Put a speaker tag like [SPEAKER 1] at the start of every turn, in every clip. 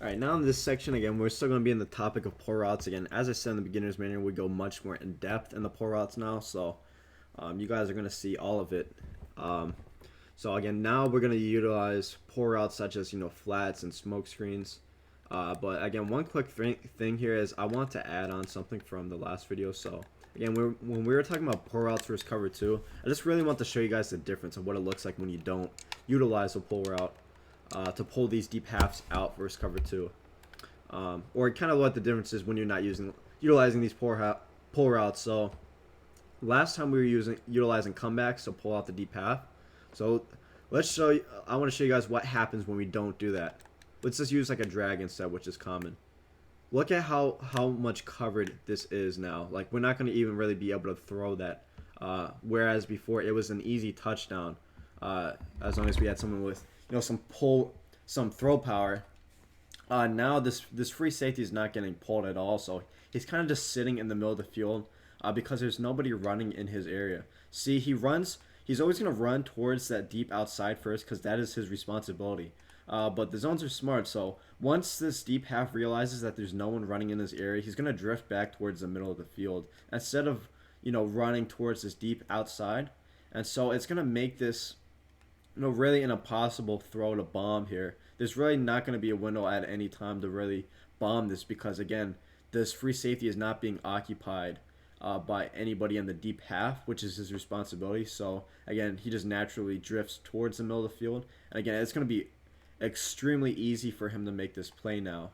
[SPEAKER 1] Alright, now in this section again, we're still going to be in the topic of pull routes. Again, as I said in the beginner's manual, we go much more in depth in the pull routes now, so you guys are going to see all of it. So again, now we're going to utilize pull routes such as, flats and smoke screens. But again, one quick thing here is I want to add on something from the last video. So again, when we were talking about pull routes versus cover 2, I just really want to show you guys the difference of what it looks like when you don't utilize a pull route. To pull these deep halves out versus cover 2, or kind of what the difference is when you're not utilizing these pull routes. So last time we were utilizing comebacks to pull out the deep half. So let's show you. I want to show you guys what happens when we don't do that. Let's just use like a drag instead, which is common. Look at how much covered this is now. Like, we're not going to even really be able to throw that. Whereas before it was an easy touchdown, as long as we had someone with some throw power. Now this free safety is not getting pulled at all, so he's kind of just sitting in the middle of the field because there's nobody running in his area. See, he's always going to run towards that deep outside first because that is his responsibility. But the zones are smart, so once this deep half realizes that there's no one running in his area, he's going to drift back towards the middle of the field instead of running towards this deep outside. And so it's going to make this really an impossible throw to bomb here. There's really not going to be a window at any time to really bomb this because, again, this free safety is not being occupied by anybody in the deep half, which is his responsibility. So, again, he just naturally drifts towards the middle of the field. And, again, it's going to be extremely easy for him to make this play now.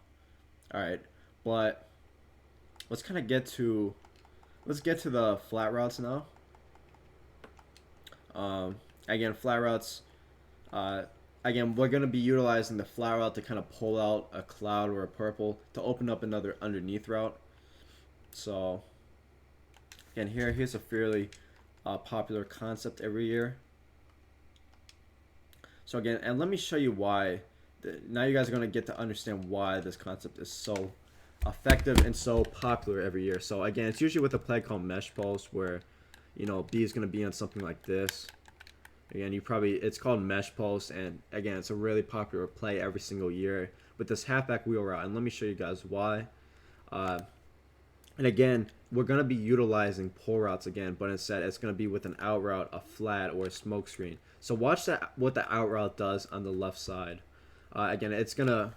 [SPEAKER 1] All right, but let's kind of get to the flat routes now. Again, flat routes. Again, we're going to be utilizing the flat route to kind of pull out a cloud or a purple to open up another underneath route. So, again, here's a fairly popular concept every year. So again, and let me show you why. Now you guys are going to get to understand why this concept is so effective and so popular every year. So again, it's usually with a play called mesh post where, B is going to be on something like this. Again, it's called mesh post, and again, it's a really popular play every single year with this halfback wheel route. And let me show you guys why. And again, we're going to be utilizing pull routes again, but instead it's going to be with an out route, a flat, or a smoke screen. So watch what the out route does on the left side. Again, it's going to,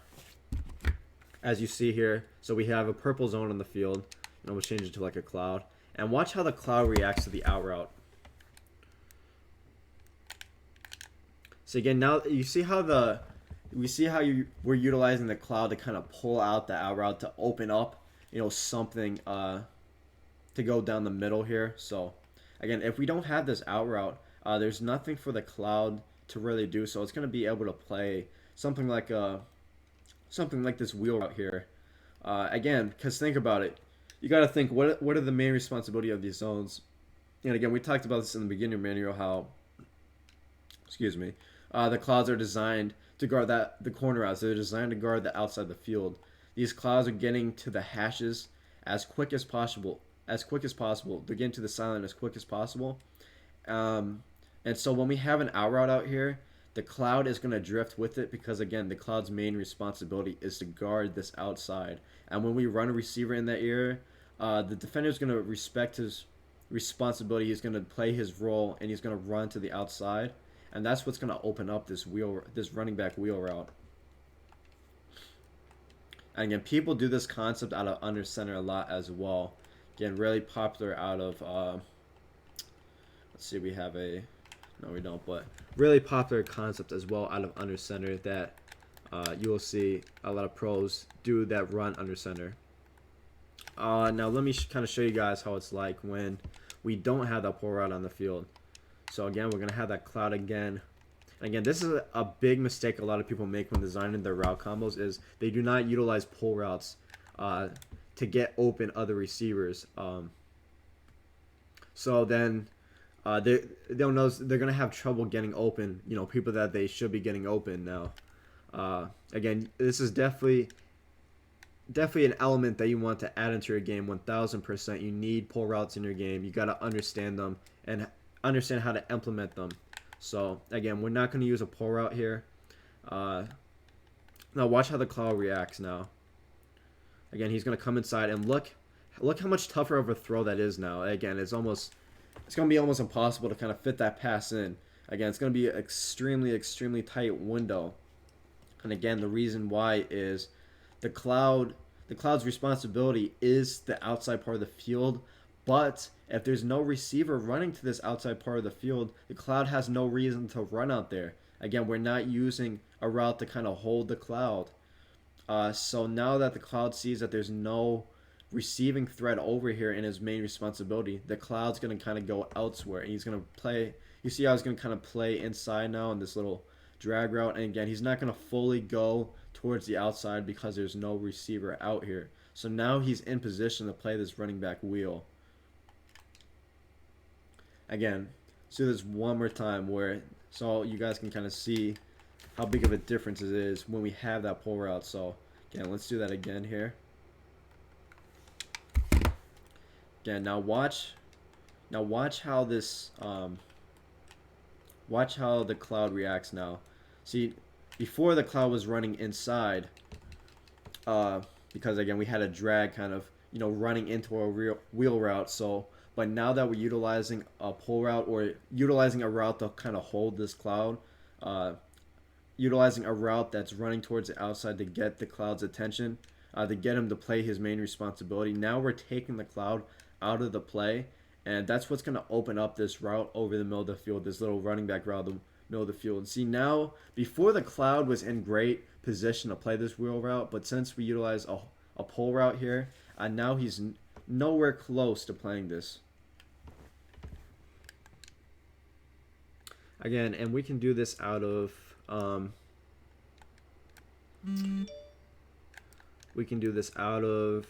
[SPEAKER 1] as you see here, so we have a purple zone on the field. We'll change it to like a cloud. And watch how the cloud reacts to the out route. So again, now you see how we're utilizing the cloud to kind of pull out the out route to open up, something to go down the middle here. So again, if we don't have this out route, there's nothing for the cloud to really do. So it's going to be able to play something like this wheel route here. Again, because think about it, you got to think what are the main responsibility of these zones. And again, we talked about this in the beginner manual how, the clouds are designed to guard the corner routes. They're designed to guard the outside of the field. These clouds are getting to the hashes as quick as possible. They're getting to the silent as quick as possible. And so when we have an out route out here, the cloud is going to drift with it because, again, the cloud's main responsibility is to guard this outside. And when we run a receiver in that area, the defender is going to respect his responsibility. He's going to play his role, and he's going to run to the outside. And that's what's going to open up this running back wheel route. And again, people do this concept out of under center a lot as well. Again, really popular out of, let's see, we have no we don't, but really popular concept as well out of under center that you will see a lot of pros do that run under center. Now let me kind of show you guys how it's like when we don't have that pull route on the field. So again, we're going to have that cloud again. And again, this is a big mistake a lot of people make when designing their route combos is they do not utilize pull routes to get open other receivers. So then they'll know they're going to have trouble getting open, people that they should be getting open now. Again, this is definitely an element that you want to add into your game 1000%. You need pull routes in your game. You got to understand them and understand how to implement them. So again, we're not going to use a pull route here. Now watch how the cloud reacts now. Again, he's going to come inside, and look how much tougher of a throw that is now. Again, it's going to be almost impossible to kind of fit that pass in. Again, it's going to be an extremely tight window. And again, the reason why is the cloud's responsibility is the outside part of the field, but if there's no receiver running to this outside part of the field, the cloud has no reason to run out there. Again, we're not using a route to kind of hold the cloud. So now that the cloud sees that there's no receiving threat over here in his main responsibility, the cloud's going to kind of go elsewhere, and he's going to play. You see how he's going to kind of play inside now in this little drag route, and again, he's not going to fully go towards the outside because there's no receiver out here. So now he's in position to play this running back wheel. Again, let's do this one more time so you guys can kind of see how big of a difference it is when we have that pull route. So again, let's do that again here. Again, now watch how this watch how the cloud reacts now. See, before the cloud was running inside, because again we had a drag kind of running into a real wheel route. So, but now that we're utilizing a pull route or utilizing a route to kind of hold this cloud, utilizing a route that's running towards the outside to get the cloud's attention, to get him to play his main responsibility. Now we're taking the cloud out of the play, and that's what's going to open up this route over the middle of the field, this little running back route the middle of the field. See, now before the cloud was in great position to play this wheel route, but since we utilize a pull route here, now he's nowhere close to playing this. Again, and we can do this out of we can do this out of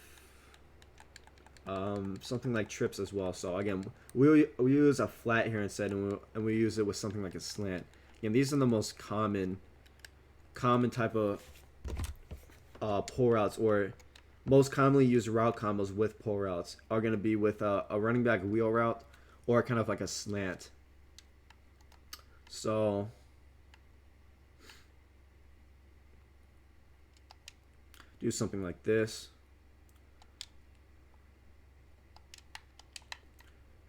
[SPEAKER 1] something like trips as well. So again, we use a flat here instead, and we use it with something like a slant. Again, these are the most common type of pull routes, or most commonly used route combos with pull routes are going to be with a running back wheel route or kind of like a slant. So do something like this.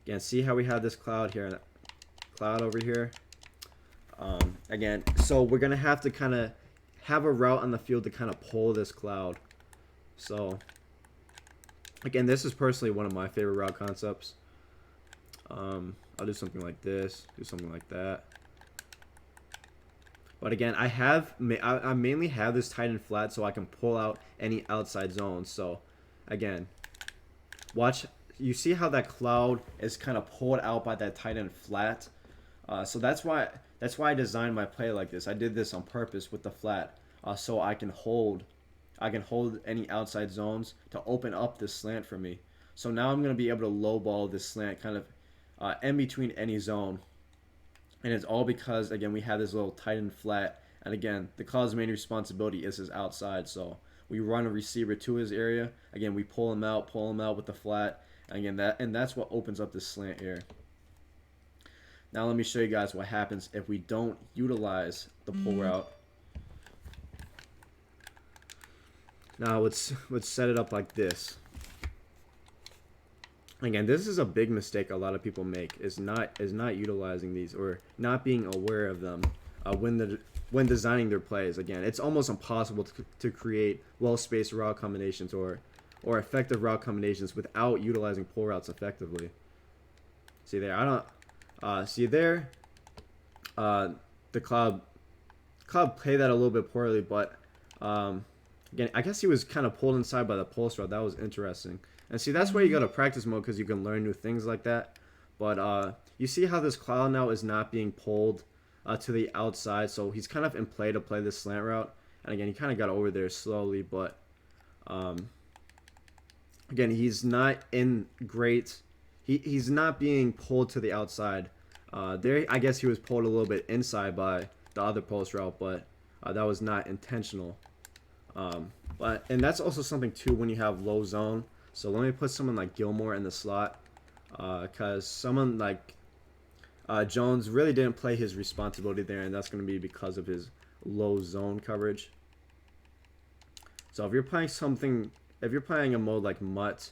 [SPEAKER 1] Again, see how we have this cloud here, cloud over here. Again, so we're gonna have to kind of have a route on the field to kind of pull this cloud. So again, this is personally one of my favorite route concepts. I'll do something like this, do something like that. But again, I mainly have this tight and flat so I can pull out any outside zones. So again, watch. You see how that cloud is kind of pulled out by that tight end flat. So that's why I designed my play like this. I did this on purpose with the flat, so I can hold any outside zones to open up this slant for me. So now I'm going to be able to lowball this slant kind of in between any zone. And it's all because, again, we have this little tight and flat. And again, the cloud's main responsibility is his outside. So we run a receiver to his area. Again, we pull him out with the flat. Again, that's what opens up this slant here. Now let me show you guys what happens if we don't utilize the pull route. Now let's set it up like this. Again, this is a big mistake a lot of people make, is not utilizing these or not being aware of them when designing their plays. Again, it's almost impossible to create well-spaced route combinations or effective route combinations without utilizing pull routes effectively. See there, see there. The cloud played that a little bit poorly, but again, I guess he was kind of pulled inside by the pulse route. That was interesting. And see, that's where you go to practice mode, because you can learn new things like that. But you see how this cloud now is not being pulled to the outside, so he's kind of in play to play this slant route. And again, he kind of got over there slowly, but again, he's not in great. He's not being pulled to the outside. There, I guess he was pulled a little bit inside by the other post route, but that was not intentional. And that's also something too when you have low zone. So let me put someone like Gilmore in the slot, because someone like Jones really didn't play his responsibility there, and that's going to be because of his low zone coverage. So if you're playing something, if you're playing a mode like Mutt,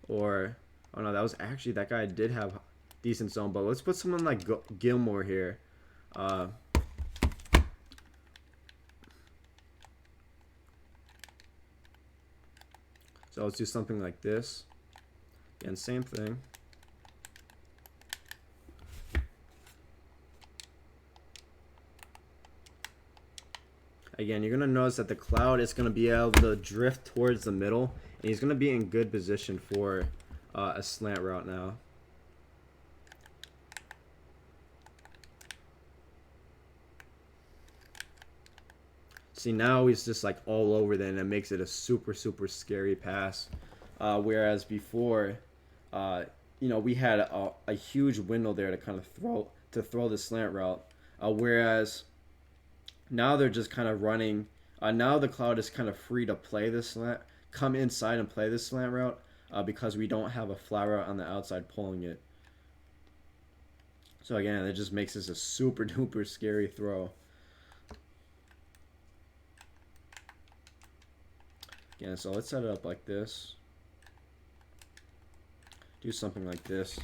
[SPEAKER 1] or oh no, that was actually, that guy did have decent zone, but let's put someone like Gilmore here. So let's do something like this. Again, same thing. Again, you're going to notice that the Cloud is going to be able to drift towards the middle, and he's going to be in good position for a slant route now. See, now he's just like all over there, and it makes it a super, super scary pass. Whereas before, you know, we had a huge window there to kind of throw the slant route. Whereas now they're just kind of running. Now the Cloud is kind of free to play this slant, come inside and play this slant route because we don't have a flat route on the outside pulling it. So again, it just makes this a super duper scary throw. Again, so let's set it up like this. Do something like this.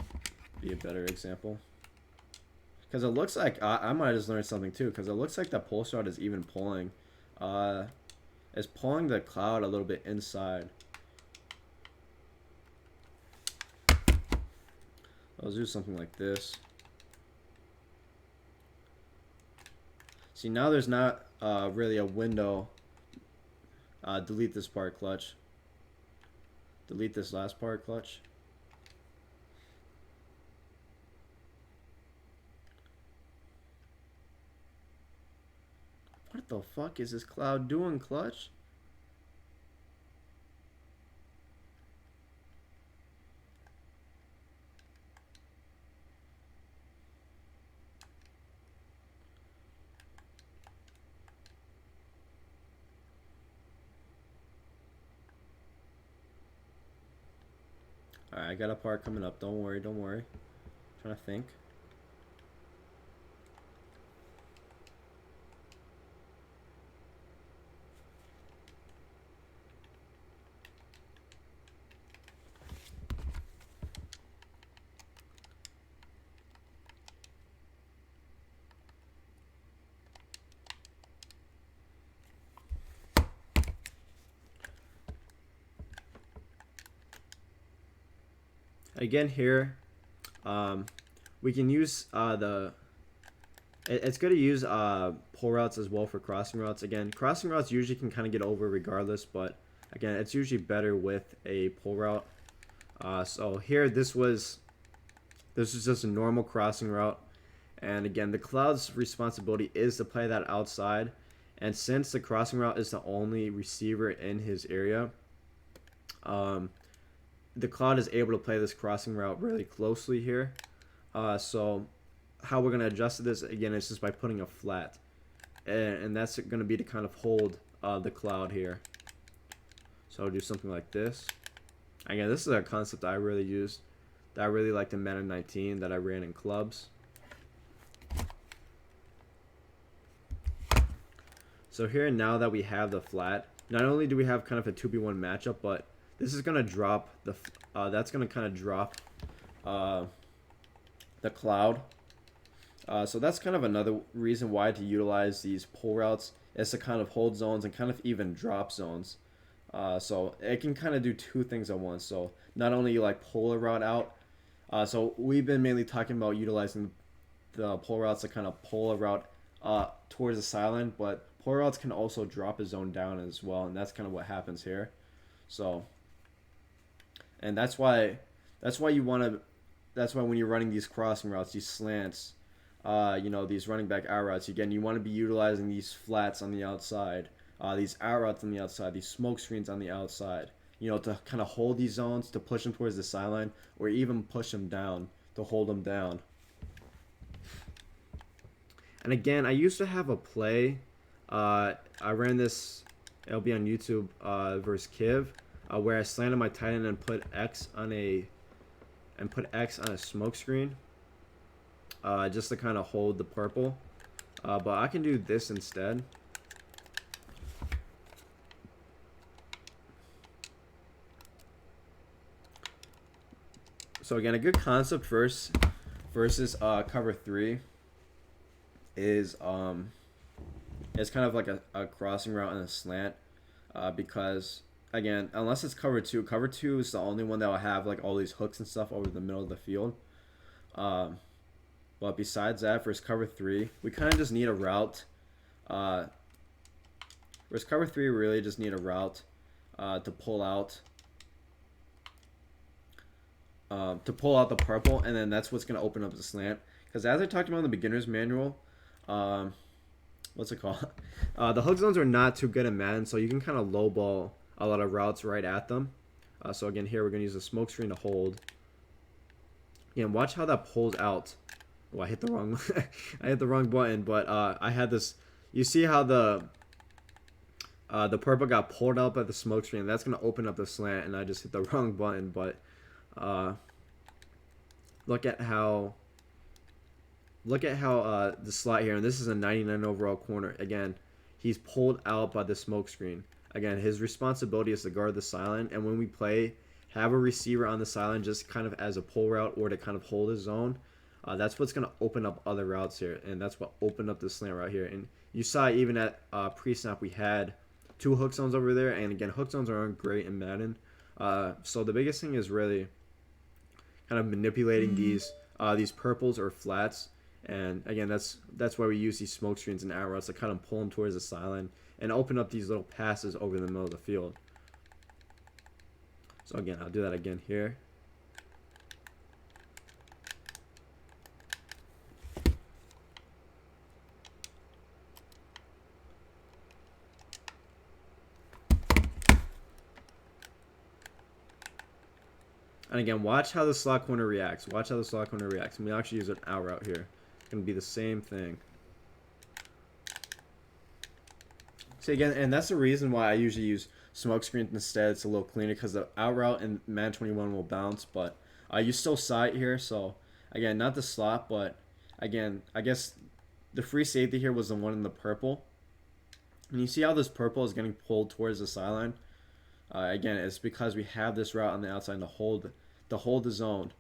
[SPEAKER 1] Be a better example. Because it looks like, I might have just learned something too, because it looks like the pulse route is even pulling. It's pulling the Cloud a little bit inside. I'll do something like this. See, now there's not really a window. Delete this part, clutch. Delete this last part, clutch. What the fuck is this Cloud doing, clutch? Alright, I got a part coming up. Don't worry, don't worry. I'm trying to think. Again here, we can use it's good to use pull routes as well for crossing routes. Again, crossing routes usually can kind of get over regardless, but again, it's usually better with a pull route. So here, this was just a normal crossing route, and again, the Cloud's responsibility is to play that outside, and since the crossing route is the only receiver in his area, the Cloud is able to play this crossing route really closely here. So how we're going to adjust this, again, is just by putting a flat. And that's going to be to kind of hold the Cloud here. So I'll do something like this. Again, this is a concept I really used, that I really liked in Madden 19, that I ran in clubs. So here, now that we have the flat, not only do we have kind of a 2v1 matchup, but this is going to drop the, that's going to kind of drop the Cloud. So that's kind of another reason why to utilize these pull routes, is to kind of hold zones and kind of even drop zones. So it can kind of do two things at once. So not only you like pull a route out, so we've been mainly talking about utilizing the pull routes to kind of pull a route towards the sideline, but pull routes can also drop a zone down as well, and that's kind of what happens here. So, and that's why you want to, that's why when you're running these crossing routes, these slants, you know, these running back out routes, again, you want to be utilizing these flats on the outside, these out routes on the outside, these smoke screens on the outside, you know, to kind of hold these zones, to push them towards the sideline, or even push them down, to hold them down. And again, I used to have a play, I ran this, it'll be on YouTube, versus Kiv, where I slanted my tight end and put X on a smoke screen, just to kind of hold the purple. But I can do this instead. So again, a good concept versus cover three is it's kind of like a crossing route and a slant, because again, unless it's cover two is the only one that will have like all these hooks and stuff over the middle of the field. But besides that, versus cover three, we kind of just need a route. Versus cover three, we really just need a route to pull out. To pull out the purple, and then that's what's going to open up the slant. Because as I talked about in the beginner's manual, what's it called? The hook zones are not too good in Madden, so you can kind of lowball a lot of routes right at them. So again, here we're going to use a smoke screen to hold. And watch how that pulls out. Oh, I hit the wrong I hit the wrong button, but I had this. You see how the purple got pulled out by the smoke screen. That's going to open up the slant, and I just hit the wrong button, but look at how the slot here, and this is a 99 overall corner. Again, he's pulled out by the smoke screen. Again, his responsibility is to guard the sideline, and when we play, have a receiver on the sideline just kind of as a pull route or to kind of hold his zone. That's what's going to open up other routes here, and that's what opened up the slant right here. And you saw even at pre-snap we had 2 hook zones over there, and again, hook zones aren't great in Madden. So the biggest thing is really kind of manipulating these purples or flats, and again, that's why we use these smoke screens and arrows to kind of pull them towards the sideline and open up these little passes over the middle of the field. So again, I'll do that again here. And again, watch how the slot corner reacts. Watch how the slot corner reacts. And we actually use an out route here. It's going to be the same thing. So again, and that's the reason why I usually use smoke screens instead. It's a little cleaner because the out route in Madden 21 will bounce. But you still saw it here. So again, not the slot, but again, I guess the free safety here was the one in the purple. And you see how this purple is getting pulled towards the sideline? Again, it's because we have this route on the outside to hold the zone.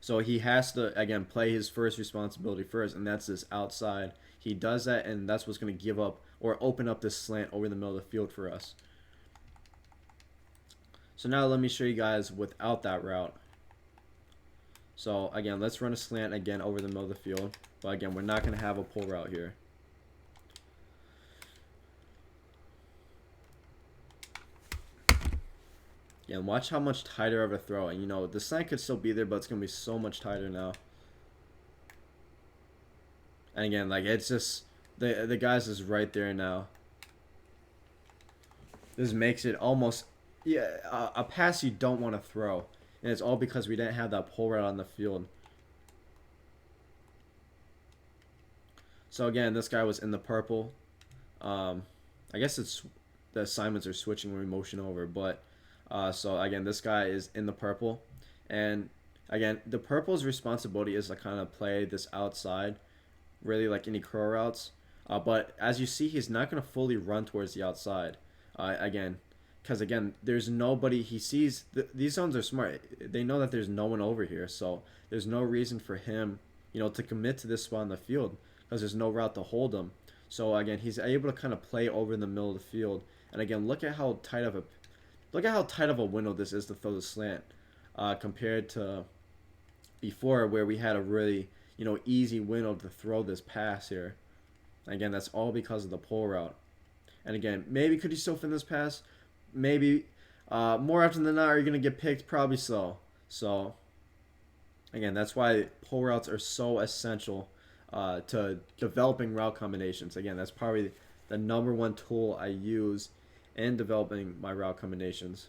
[SPEAKER 1] So he has to, again, play his first responsibility first, and that's this outside. He does that, and that's what's going to give up or open up this slant over the middle of the field for us. So now let me show you guys without that route. So again, let's run a slant again over the middle of the field. But again, we're not going to have a pull route here. Yeah, and watch how much tighter of a throw. And you know, the slant could still be there, but it's going to be so much tighter now. And again, like, it's just, the guys is right there now. This makes it almost, yeah, a pass you don't want to throw. And it's all because we didn't have that pull route on the field. So again, this guy was in the purple. I guess it's the assignments are switching when we motion over, but so again, this guy is in the purple, and again, the purple's responsibility is to kind of play this outside, really like any curl routes. But as you see, he's not going to fully run towards the outside. Again, because again, there's nobody. He sees these zones are smart. They know that there's no one over here, so there's no reason for him, you know, to commit to this spot in the field because there's no route to hold him. So again, he's able to kind of play over in the middle of the field. And again, look at how tight of a window this is to throw the slant, compared to before where we had a really, you know, easy window to throw this pass here. Again, that's all because of the pull route. And again, maybe could you still fin this pass? Maybe. More often than not, are you going to get picked? Probably so. So, again, that's why pull routes are so essential to developing route combinations. Again, that's probably the #1 tool I use in developing my route combinations.